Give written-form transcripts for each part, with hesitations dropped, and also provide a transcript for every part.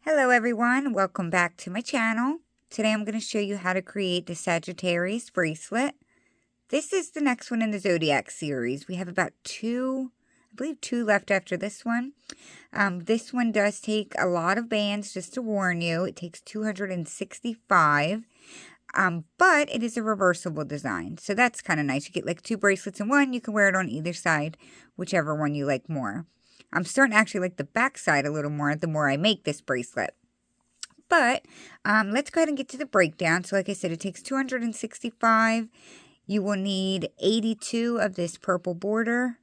Hello everyone, welcome back to my channel. Today I'm going to show you how to create the Sagittarius bracelet. This is the next one in the Zodiac series. We have about two left after this one. This one does take a lot of bands, just to warn you. It takes 265, but it is a reversible design. So that's kind of nice. You get like two bracelets in one. You can wear it on either side, whichever one you like more. I'm starting to actually like the back side a little more the more I make this bracelet. But let's go ahead and get to the breakdown. So like I said, it takes 265. You will need 82 of this purple border.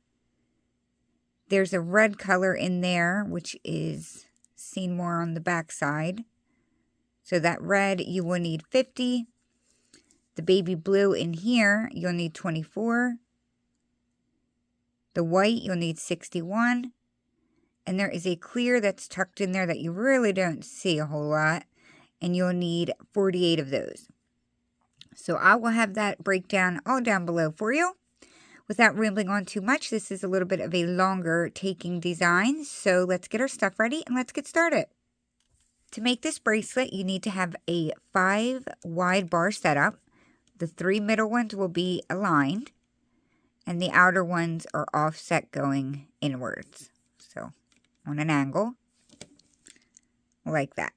There's a red color in there, which is seen more on the back side. So that red, you will need 50. The baby blue in here, you'll need 24. The white, you'll need 61. And there is a clear that's tucked in there that you really don't see a whole lot. And you'll need 48 of those. So I will have that breakdown all down below for you. Without rambling on too much, this is a little bit of a longer taking design. So let's get our stuff ready and let's get started. To make this bracelet, you need to have a 5 wide bar setup. The 3 middle ones will be aligned. And the outer ones are offset going inwards. So on an angle, like that.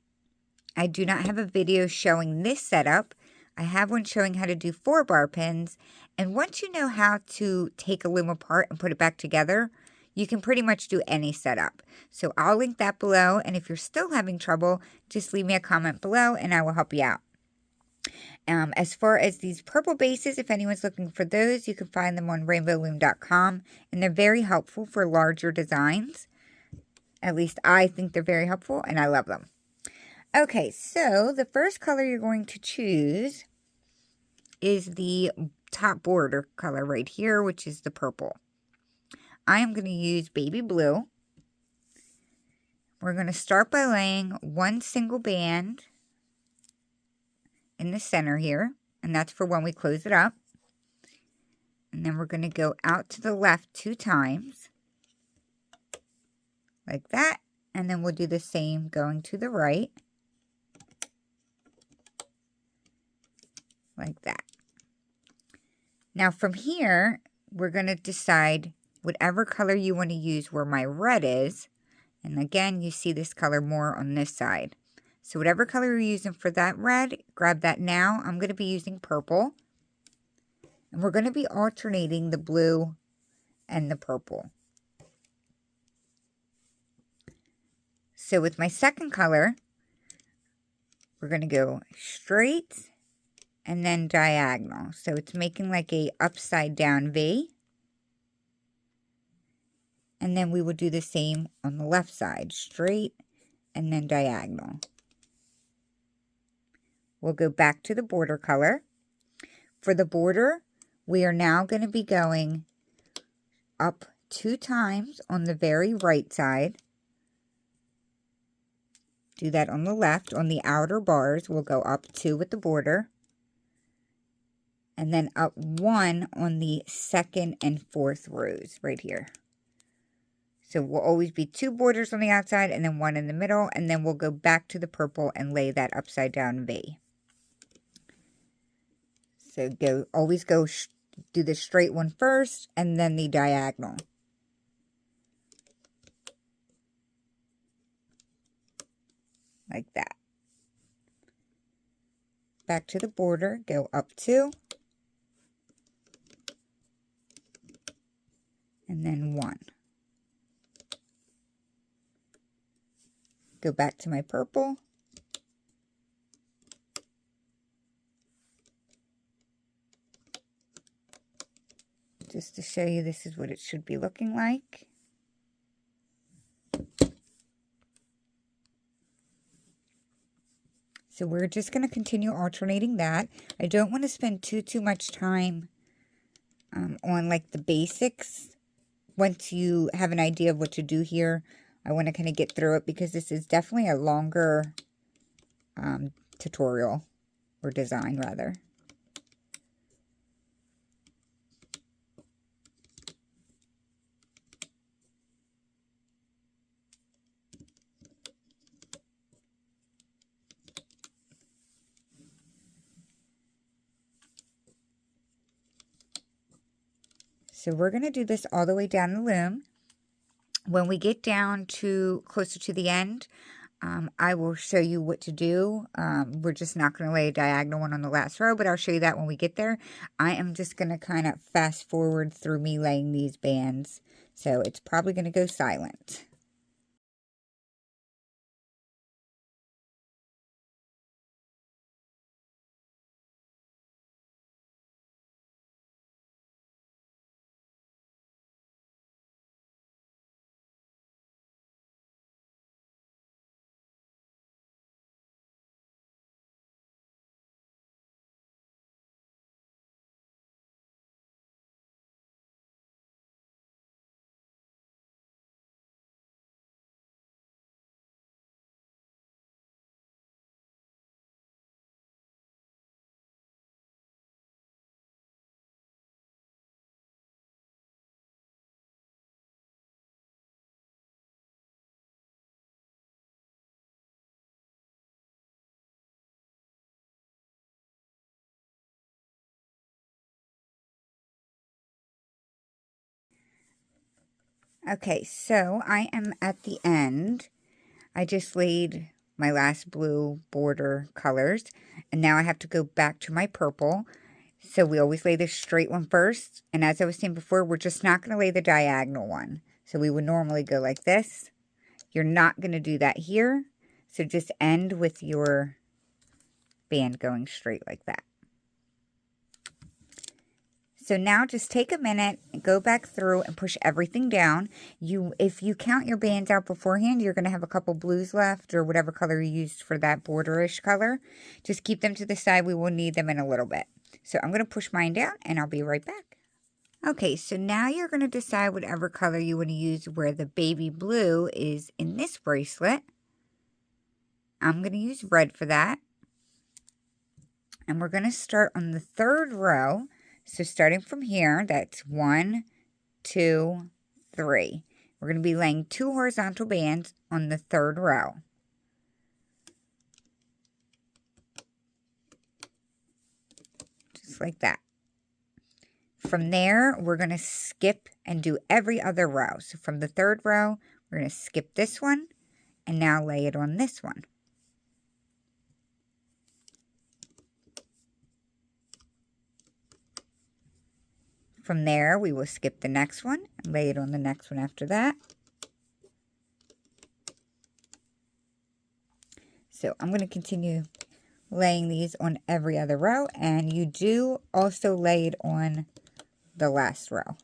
I do not have a video showing this setup. I have one showing how to do 4 bar pins. And once you know how to take a loom apart and put it back together, you can pretty much do any setup. So I'll link that below. And if you're still having trouble, just leave me a comment below and I will help you out. As far as these purple bases, if anyone's looking for those, you can find them on rainbowloom.com. And they're very helpful for larger designs. At least I think they're very helpful and I love them. Okay, so the first color you're going to choose is the top border color right here, which is the purple. I am going to use baby blue. We're going to start by laying 1 single band in the center here, and that's for when we close it up. And then we're going to go out to the left 2 times. Like that, and then we'll do the same going to the right, like that. Now from here, we're going to decide whatever color you want to use where my red is, and again, you see this color more on this side. So whatever color you're using for that red, grab that now. I'm going to be using purple, and we're going to be alternating the blue and the purple. So with my second color, we're going to go straight and then diagonal. So it's making like a upside down V. And then we will do the same on the left side, straight and then diagonal. We'll go back to the border color. For the border, we are now going to be going up 2 times on the very right side. Do that on the left. On the outer bars, we'll go up 2 with the border. And then up 1 on the 2nd and 4th rows right here. So we'll always be 2 borders on the outside and then 1 in the middle. And then we'll go back to the purple and lay that upside down V. So always do the straight one first and then the diagonal. Like that. Back to the border, go up 2. And then 1. Go back to my purple. Just to show you, this is what it should be looking like. So we're just going to continue alternating that. I don't want to spend too much time on like the basics. Once you have an idea of what to do here, I want to kind of get through it because this is definitely a longer tutorial or design rather. So we're going to do this all the way down the loom. When we get down to closer to the end, I will show you what to do. We're just not going to lay a diagonal one on the last row, but I'll show you that when we get there. I am just going to kind of fast forward through me laying these bands. So it's probably going to go silent. Okay, so I am at the end. I just laid my last blue border colors, and now I have to go back to my purple. So we always lay the straight one first, and as I was saying before, we're just not going to lay the diagonal one. So we would normally go like this. You're not going to do that here, so just end with your band going straight like that. So now just take a minute and go back through and push everything down. If you count your bands out beforehand, you're going to have a couple blues left or whatever color you used for that borderish color. Just keep them to the side. We will need them in a little bit. So I'm going to push mine down and I'll be right back. Okay, so now you're going to decide whatever color you want to use where the baby blue is in this bracelet. I'm going to use red for that. And we're going to start on the third row. So starting from here, that's 1, 2, 3. We're going to be laying 2 horizontal bands on the third row. Just like that. From there, we're going to skip and do every other row. So from the third row, we're going to skip this one and now lay it on this one. From there, we will skip the next one and lay it on the next one after that. So I'm going to continue laying these on every other row, and you do also lay it on the last row.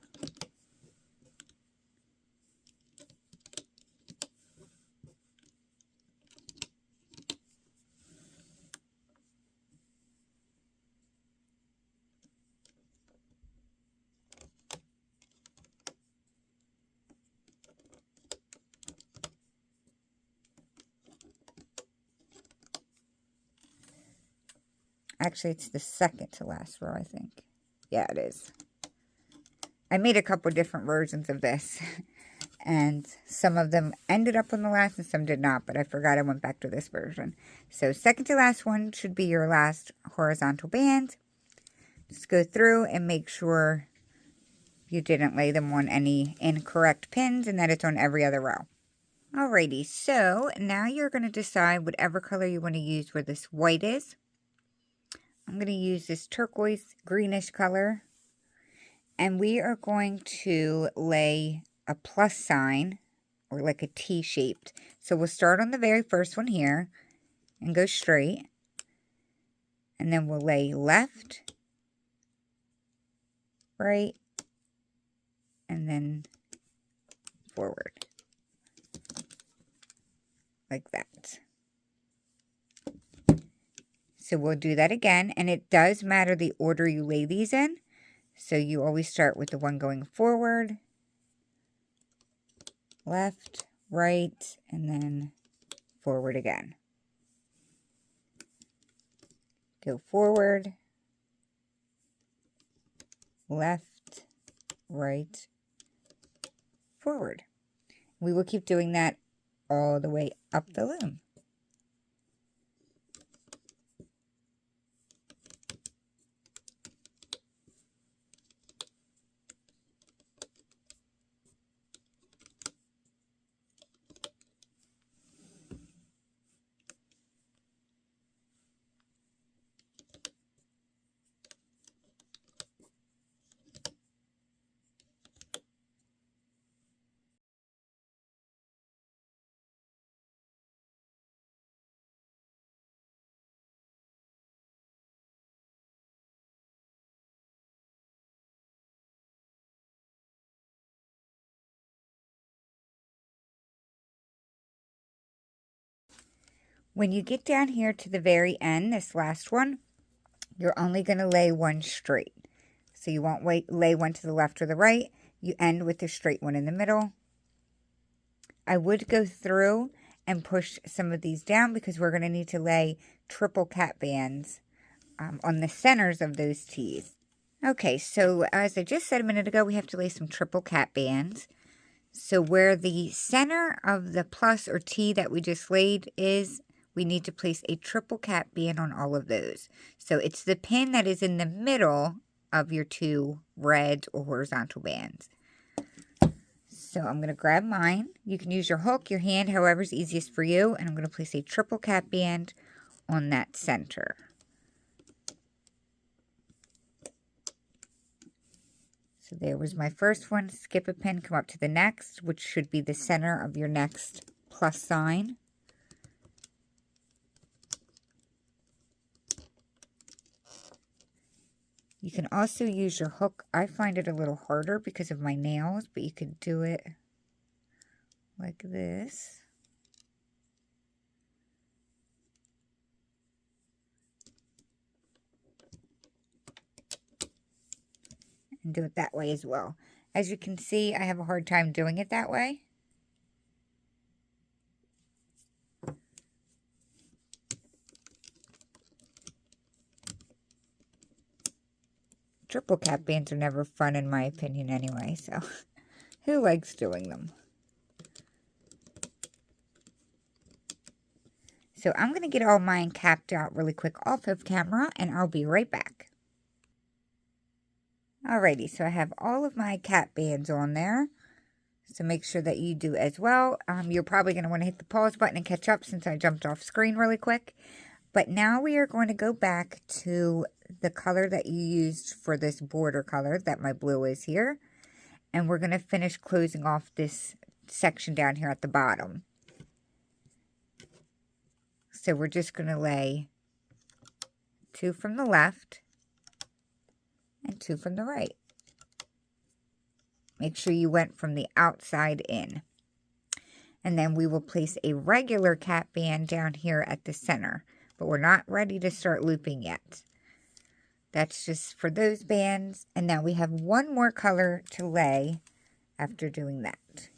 Actually, it's the second to last row, I think. Yeah, it is. I made a couple different versions of this, and some of them ended up on the last and some did not, but I forgot I went back to this version. So second to last one should be your last horizontal band. Just go through and make sure you didn't lay them on any incorrect pins and that it's on every other row. Alrighty, so now you're going to decide whatever color you want to use where this white is. I'm going to use this turquoise greenish color, and we are going to lay a plus sign or like a T-shaped. So we'll start on the very first one here and go straight, and then we'll lay left, right, and then forward like that. So we'll do that again, and it does matter the order you lay these in. So you always start with the one going forward, left, right, and then forward again. Go forward, left, right, forward. We will keep doing that all the way up the loom. When you get down here to the very end, this last one, you're only going to lay one straight. So you won't lay one to the left or the right. You end with the straight one in the middle. I would go through and push some of these down because we're going to need to lay triple cap bands on the centers of those tees. Okay, so as I just said a minute ago, we have to lay some triple cap bands. So where the center of the plus or T that we just laid is, we need to place a triple cap band on all of those. So it's the pin that is in the middle of your two red or horizontal bands. So I'm going to grab mine. You can use your hook, your hand, however's easiest for you. And I'm going to place a triple cap band on that center. So there was my first one. Skip a pin, come up to the next, which should be the center of your next plus sign. You can also use your hook. I find it a little harder because of my nails, but you could do it like this. And do it that way as well. As you can see, I have a hard time doing it that way. Triple cap bands are never fun in my opinion anyway, so who likes doing them? So I'm going to get all mine capped out really quick off of camera and I'll be right back. Alrighty, so I have all of my cap bands on there. So make sure that you do as well. You're probably going to want to hit the pause button and catch up since I jumped off screen really quick. But now we are going to go back to the color that you used for this border color that my blue is here. And we're going to finish closing off this section down here at the bottom. So we're just going to lay 2 from the left and 2 from the right. Make sure you went from the outside in. And then we will place a regular cap band down here at the center. But we're not ready to start looping yet. That's just for those bands. And now we have one more color to lay after doing that.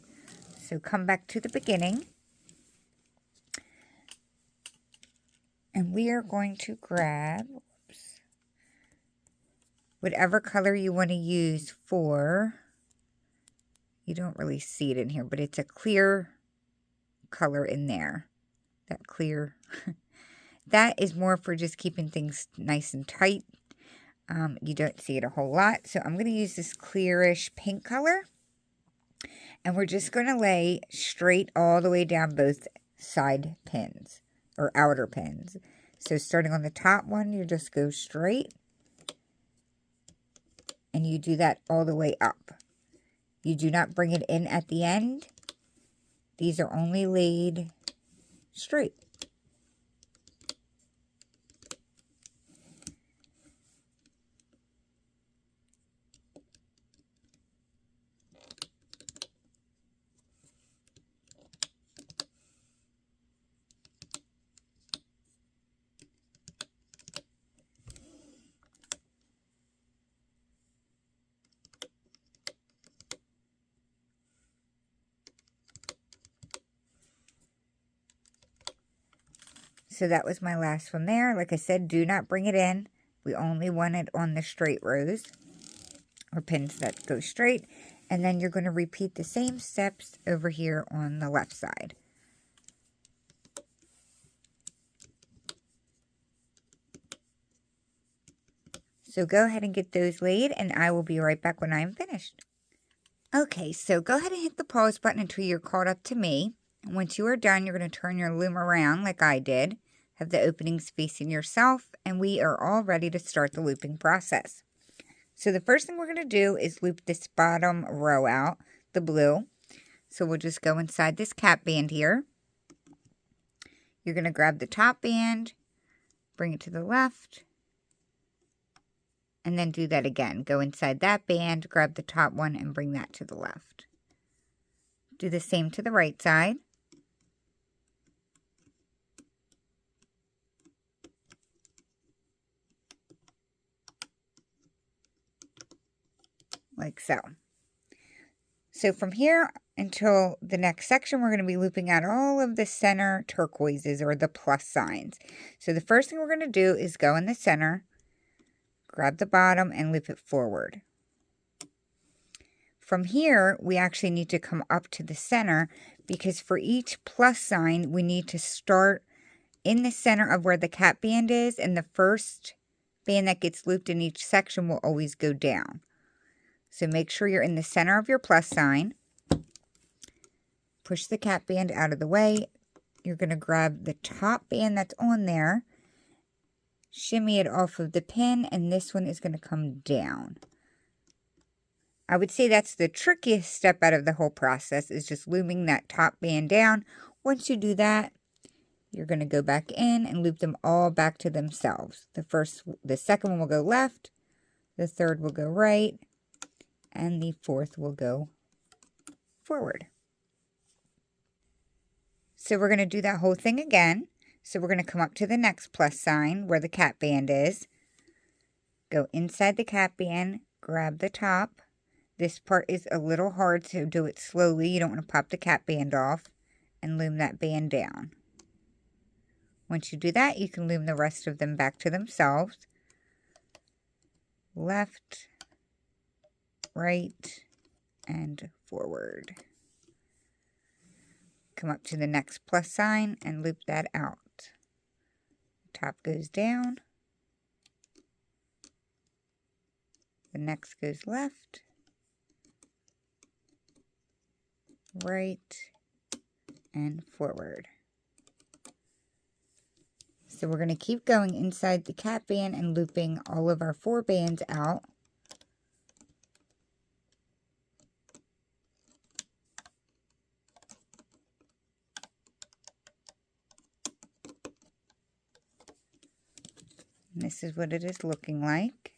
So come back to the beginning. And we are going to grab whatever color you want to use for, you don't really see it in here, but it's a clear color in there. That clear. That is more for just keeping things nice and tight. You don't see it a whole lot. So I'm going to use this clearish pink color. And we're just going to lay straight all the way down both side pins or outer pins. So starting on the top one, you just go straight. And you do that all the way up. You do not bring it in at the end. These are only laid straight. So that was my last one there. Like I said, do not bring it in. We only want it on the straight rows or pins that go straight. And then you're going to repeat the same steps over here on the left side. So go ahead and get those laid and I will be right back when I'm finished. Okay, so go ahead and hit the pause button until you're caught up to me. And once you are done, you're going to turn your loom around like I did. Have the openings facing yourself, and we are all ready to start the looping process. So the first thing we're going to do is loop this bottom row out, the blue. So we'll just go inside this cap band here. You're going to grab the top band, bring it to the left, and then do that again. Go inside that band, grab the top one, and bring that to the left. Do the same to the right side. like so. So from here until the next section, we're going to be looping out all of the center turquoises or the plus signs. So the first thing we're going to do is go in the center, grab the bottom and loop it forward. From here, we actually need to come up to the center because for each plus sign, we need to start in the center of where the cap band is, and the first band that gets looped in each section will always go down. So make sure you're in the center of your plus sign. Push the cap band out of the way. You're going to grab the top band that's on there, shimmy it off of the pin, and this one is going to come down. I would say that's the trickiest step out of the whole process, is just looming that top band down. Once you do that, you're going to go back in and loop them all back to themselves. The second one will go left, the third will go right, and the fourth will go forward. So we're going to do that whole thing again. So we're going to come up to the next plus sign where the cap band is. Go inside the cap band, grab the top. This part is a little hard, so do it slowly. You don't want to pop the cap band off, and loom that band down. Once you do that, you can loom the rest of them back to themselves. Left, right, and forward. Come up to the next plus sign and loop that out. Top goes down. The next goes left, right, and forward. So we're going to keep going inside the cap band and looping all of our 4 bands out. And this is what it is looking like.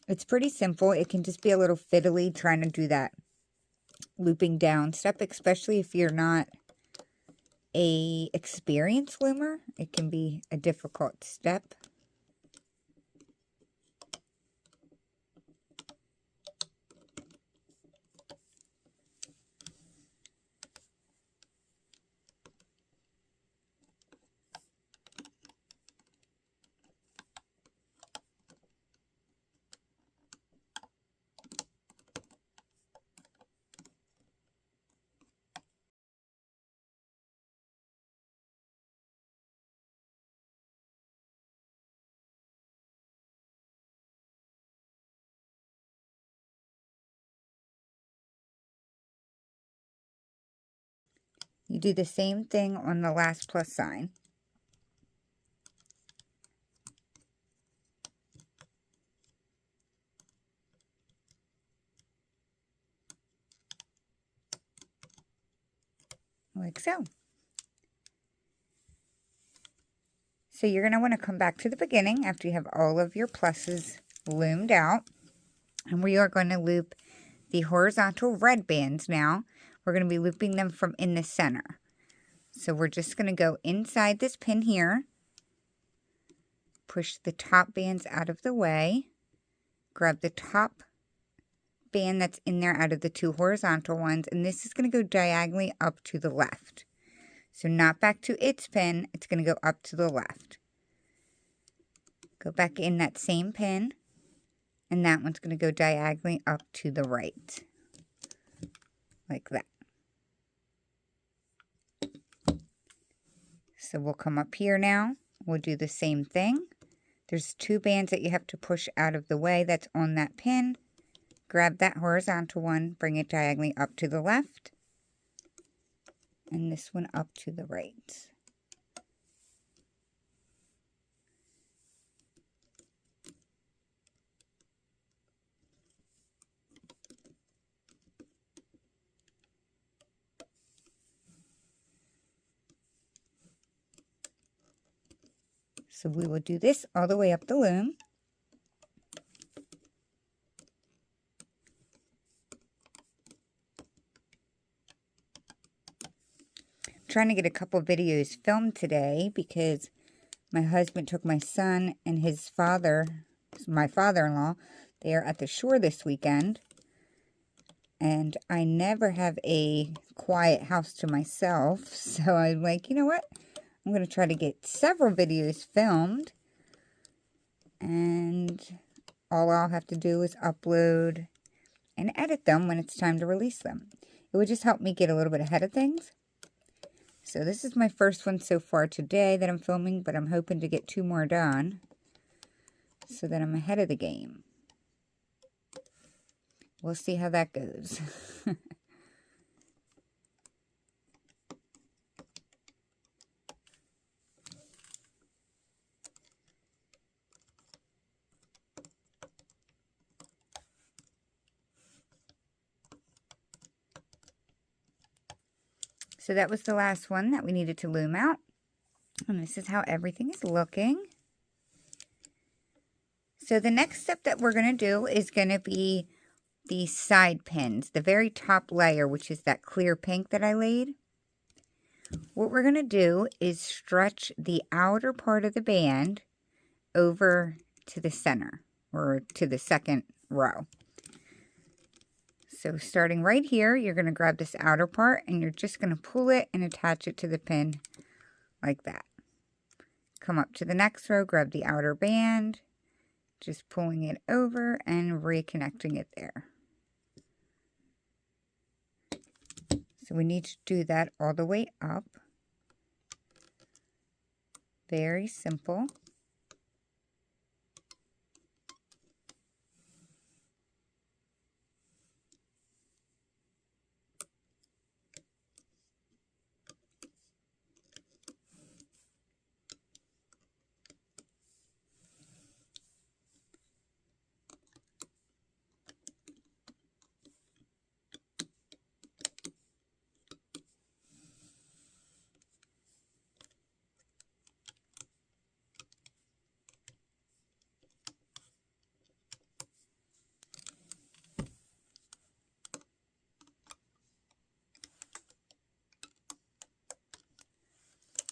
It's pretty simple. It can just be a little fiddly trying to do that looping down step, especially if you're not a experienced loomer. It can be a difficult step. You do the same thing on the last plus sign. Like so. So you're going to want to come back to the beginning after you have all of your pluses loomed out. And we are going to loop the horizontal red bands now. We're going to be looping them from in the center. So we're just going to go inside this pin here. Push the top bands out of the way. Grab the top band that's in there out of the 2 horizontal ones. And this is going to go diagonally up to the left. So not back to its pin. It's going to go up to the left. Go back in that same pin. And that one's going to go diagonally up to the right. Like that. So we'll come up here now. We'll do the same thing. There's 2 bands that you have to push out of the way that's on that pin. Grab that horizontal one, bring it diagonally up to the left. And this one up to the right. So we will do this all the way up the loom. I'm trying to get a couple videos filmed today because my husband took my son and his father, my father-in-law, they are at the shore this weekend. And I never have a quiet house to myself. So I'm like, you know what? I'm going to try to get several videos filmed. And all I'll have to do is upload and edit them when it's time to release them. It would just help me get a little bit ahead of things. So this is my first one so far today that I'm filming, but I'm hoping to get 2 more done so that I'm ahead of the game. We'll see how that goes. So that was the last one that we needed to loom out. And this is how everything is looking. So the next step that we're going to do is going to be the side pins, the very top layer, which is that clear pink that I laid. What we're going to do is stretch the outer part of the band over to the center, or to the second row. So starting right here, you're going to grab this outer part and you're just going to pull it and attach it to the pin like that. Come up to the next row, grab the outer band, just pulling it over and reconnecting it there. So we need to do that all the way up. Very simple.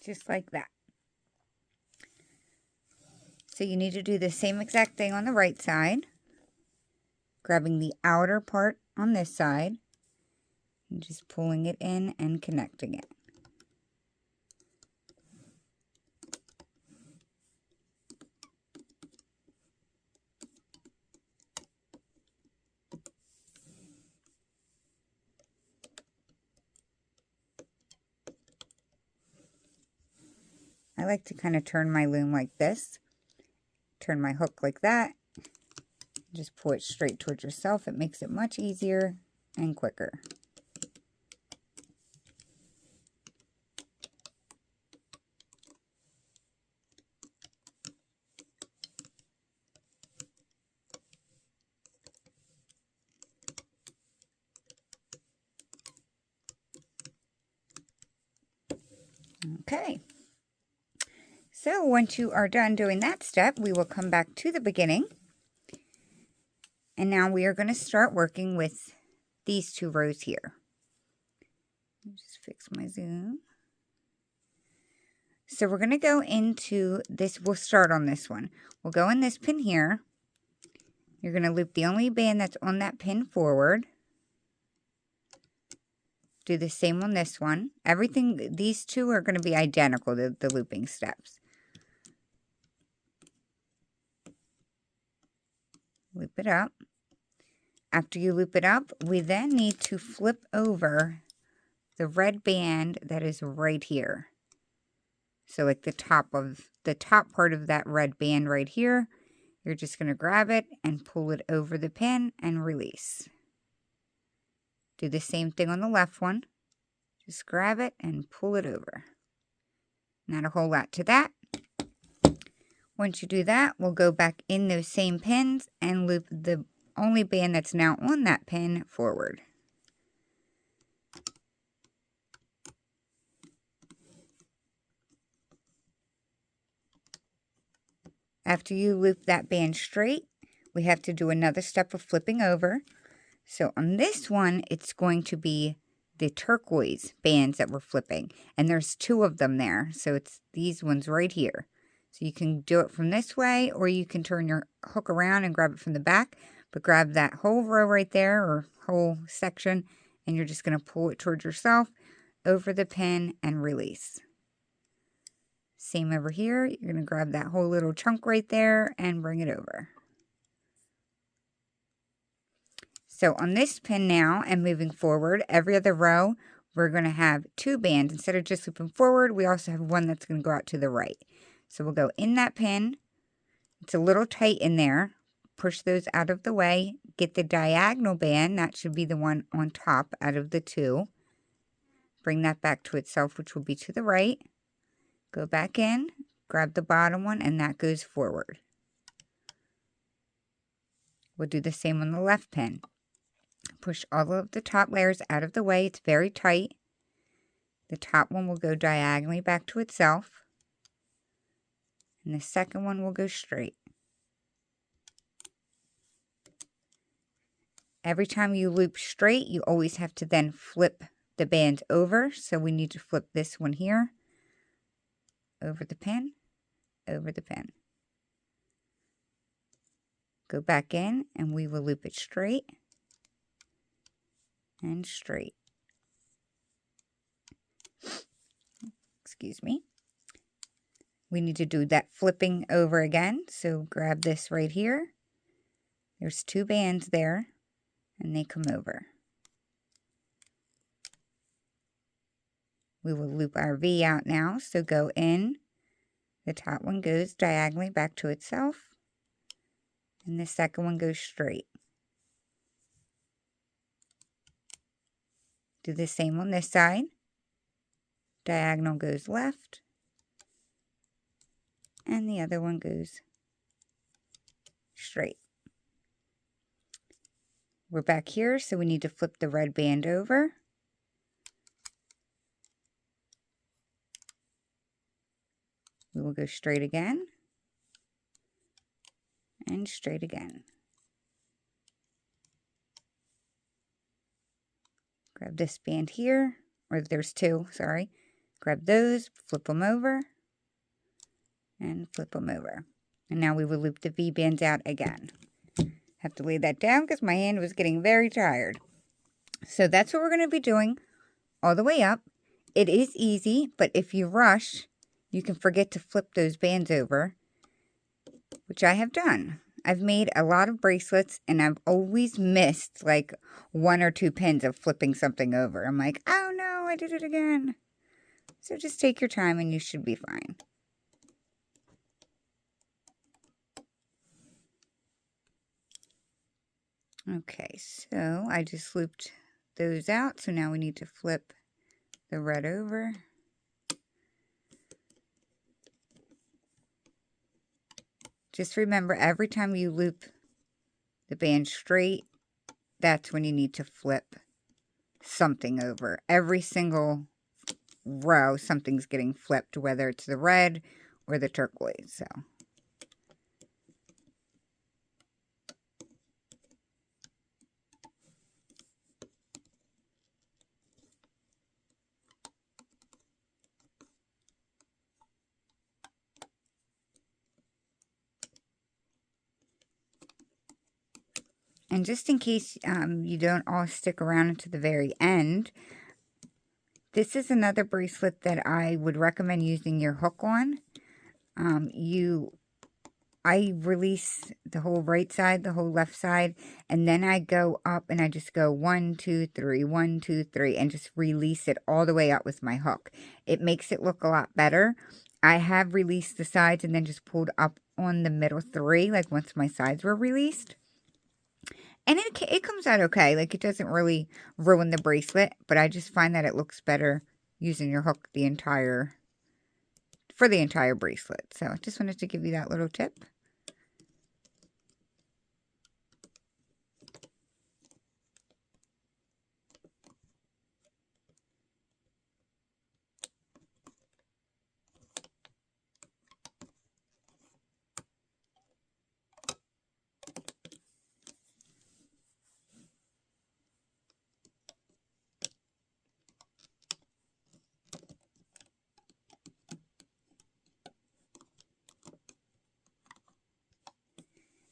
Just like that. So you need to do the same exact thing on the right side. Grabbing the outer part on this side and just pulling it in and connecting it. I like to kind of turn my loom like this. Turn my hook like that. Just pull it straight towards yourself. It makes it much easier and quicker. Okay. So once you are done doing that step, we will come back to the beginning. And now we are going to start working with these 2 rows here. Just fix my zoom. So we're going to go into this, we'll start on this one. We'll go in this pin here. You're going to loop the only band that's on that pin forward. Do the same on this one. Everything, these 2 are going to be identical, the looping steps. Loop it up. After you loop it up, we then need to flip over the red band that is right here. So like the top part of that red band right here, you're just going to grab it and pull it over the pin and release. Do the same thing on the left one. Just grab it and pull it over. Not a whole lot to that. Once you do that, we'll go back in those same pins and loop the only band that's now on that pin forward. After you loop that band straight, we have to do another step of flipping over. So on this one, it's going to be the turquoise bands that we're flipping. And there's 2 of them there. So it's these ones right here. So you can do it from this way, or you can turn your hook around and grab it from the back. But grab that whole row right there, or whole section, and you're just going to pull it towards yourself, over the pin, and release. Same over here. You're going to grab that whole little chunk right there and bring it over. So on this pin now, and moving forward, every other row, we're going to have 2 bands. Instead of just looping forward, we also have one that's going to go out to the right. So we'll go in that pin. It's a little tight in there. Push those out of the way. Get the diagonal band. That should be the one on top out of the 2. Bring that back to itself, which will be to the right. Go back in. Grab the bottom one, and that goes forward. We'll do the same on the left pin. Push all of the top layers out of the way. It's very tight. The top one will go diagonally back to itself. And the second one will go straight. Every time you loop straight, you always have to then flip the band over. So we need to flip this one here. Over the pin. Over the pin. Go back in, and we will loop it straight. And straight. Excuse me. We need to do that flipping over again. So grab this right here. There's 2 bands there, and they come over. We will loop our V out now. So go in. The top one goes diagonally back to itself. And the second one goes straight. Do the same on this side. Diagonal goes left. And the other one goes straight. We're back here, so we need to flip the red band over. We will go straight again. And straight again. Grab this band here, or there's 2, sorry. Grab those, flip them over, and flip them over. And now we will loop the V bands out again. Have to lay that down because my hand was getting very tired. So that's what we're going to be doing all the way up. It is easy, but if you rush, you can forget to flip those bands over, which I have done. I've made a lot of bracelets, and I've always missed like 1 or 2 pins of flipping something over. I'm like, oh no, I did it again. So just take your time and you should be fine. Okay, so I just looped those out. So now we need to flip the red over. Just remember, every time you loop the band straight, that's when you need to flip something over. Every single row, something's getting flipped, whether it's the red or the turquoise. So and just in case you don't all stick around until the very end, this is another bracelet that I would recommend using your hook on. I release the whole right side, the whole left side, and then I go up and I just go 1, 2, 3, 1, 2, 3, and just release it all the way out with my hook. It makes it look a lot better. I have released the sides and then just pulled up on the middle 3, like once my sides were released. And it comes out okay. Like, it doesn't really ruin the bracelet, but I just find that it looks better using your hook for the entire bracelet. So I just wanted to give you that little tip.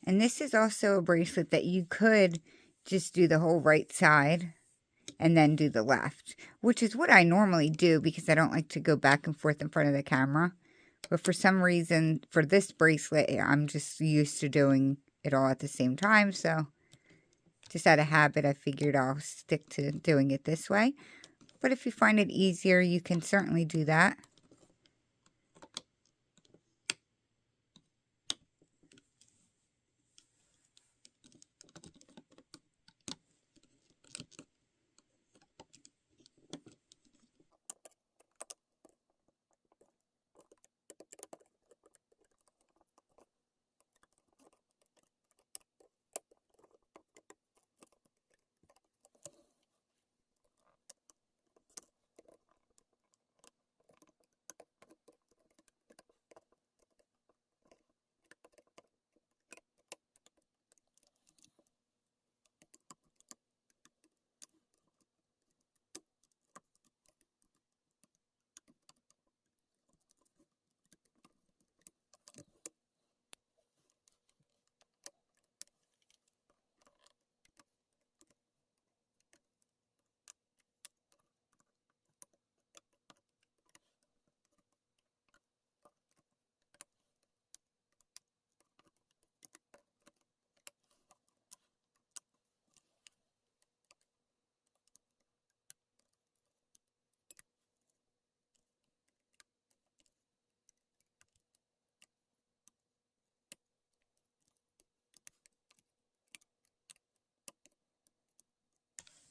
And this is also a bracelet that you could just do the whole right side and then do the left, which is what I normally do because I don't like to go back and forth in front of the camera. But for some reason, for this bracelet, I'm just used to doing it all at the same time. So just out of habit, I figured I'll stick to doing it this way. But if you find it easier, you can certainly do that.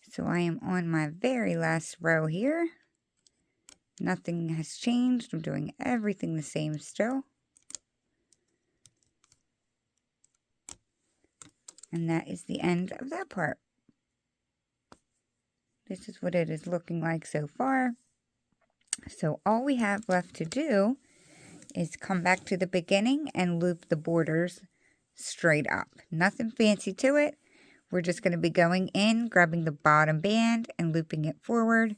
So I am on my very last row here. Nothing has changed. I'm doing everything the same still. And that is the end of that part. This is what it is looking like so far. So all we have left to do is come back to the beginning and loop the borders straight up. Nothing fancy to it. We're just going to be going in, grabbing the bottom band and looping it forward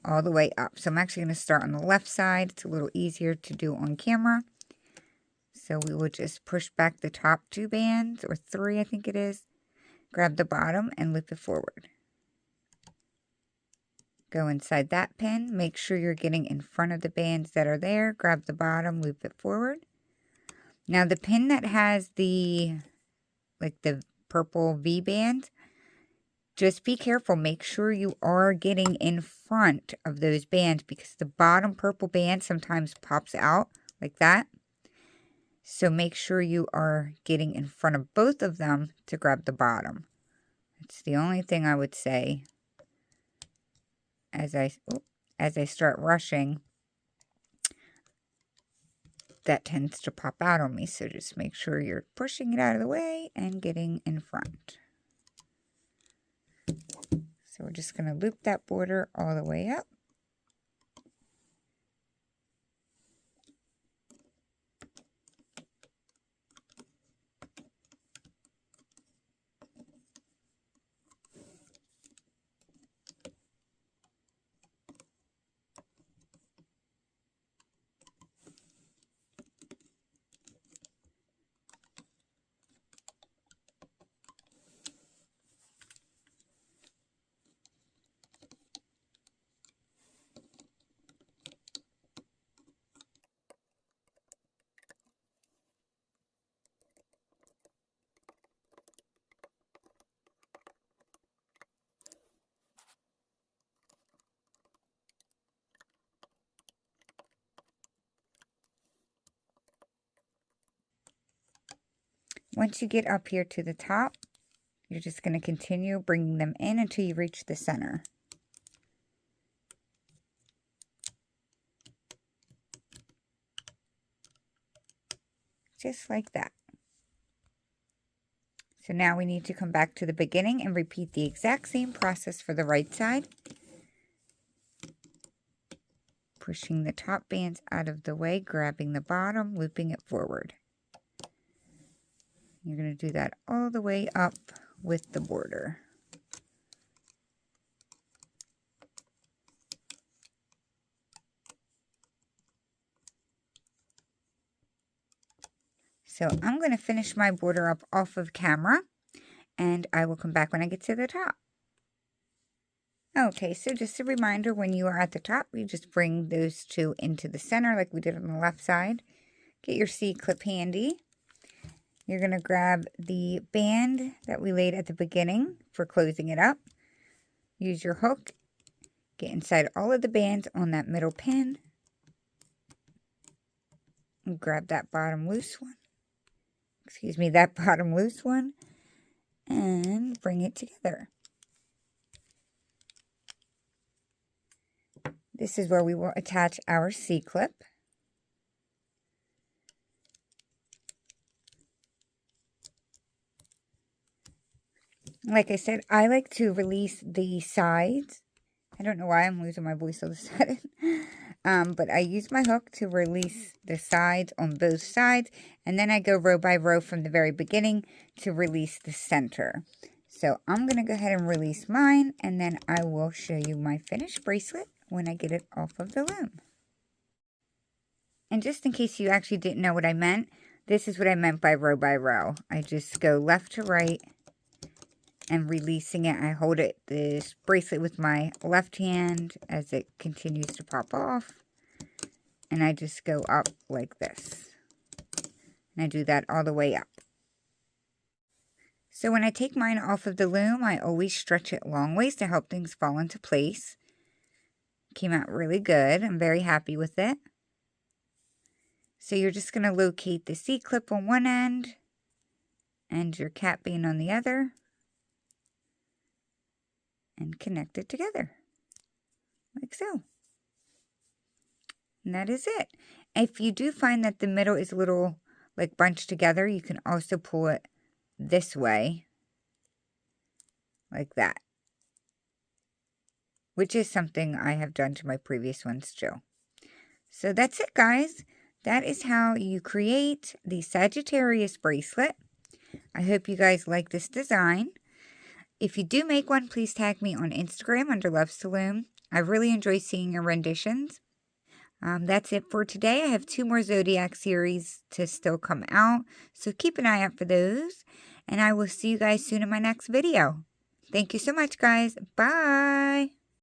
all the way up. So I'm actually going to start on the left side. It's a little easier to do on camera. So we will just push back the top 2 bands, or 3 I think it is. Grab the bottom and loop it forward. Go inside that pin. Make sure you're getting in front of the bands that are there. Grab the bottom, loop it forward. Now the pin that has the purple V band, just be careful. Make sure you are getting in front of those bands because the bottom purple band sometimes pops out like that. So make sure you are getting in front of both of them to grab the bottom. It's the only thing I would say as I start rushing. That tends to pop out on me, so just make sure you're pushing it out of the way and getting in front. So we're just going to loop that border all the way up. Once you get up here to the top, you're just going to continue bringing them in until you reach the center. Just like that. So now we need to come back to the beginning and repeat the exact same process for the right side. Pushing the top bands out of the way, grabbing the bottom, looping it forward. You're going to do that all the way up with the border. So I'm going to finish my border up off of camera, and I will come back when I get to the top. Okay, so just a reminder, when you are at the top, you just bring those two into the center like we did on the left side. Get your C-clip handy. You're going to grab the band that we laid at the beginning for closing it up. Use your hook. Get inside all of the bands on that middle pin. And grab that bottom loose one. Excuse me, that bottom loose one. And bring it together. This is where we will attach our C-clip. Like I said, I like to release the sides. I don't know why I'm losing my voice all of a sudden. But I use my hook to release the sides on both sides. And then I go row by row from the very beginning to release the center. So I'm going to go ahead and release mine. And then I will show you my finished bracelet when I get it off of the loom. And just in case you actually didn't know what I meant, this is what I meant by row. I just go left to right and releasing it. I hold this bracelet with my left hand as it continues to pop off. And I just go up like this. And I do that all the way up. So when I take mine off of the loom, I always stretch it long ways to help things fall into place. Came out really good. I'm very happy with it. So you're just going to locate the C-clip on one end and your cap band on the other and connect it together like so. And that is it. If you do find that the middle is a little like bunched together, you can also pull it this way like that, which is something I have done to my previous ones too. So that's it, guys. That is how you create the Sagittarius bracelet. I hope you guys like this design. If you do make one, please tag me on Instagram under Loves to Loom. I really enjoy seeing your renditions. That's it for today. I have 2 more Zodiac series to still come out, so keep an eye out for those. And I will see you guys soon in my next video. Thank you so much, guys. Bye!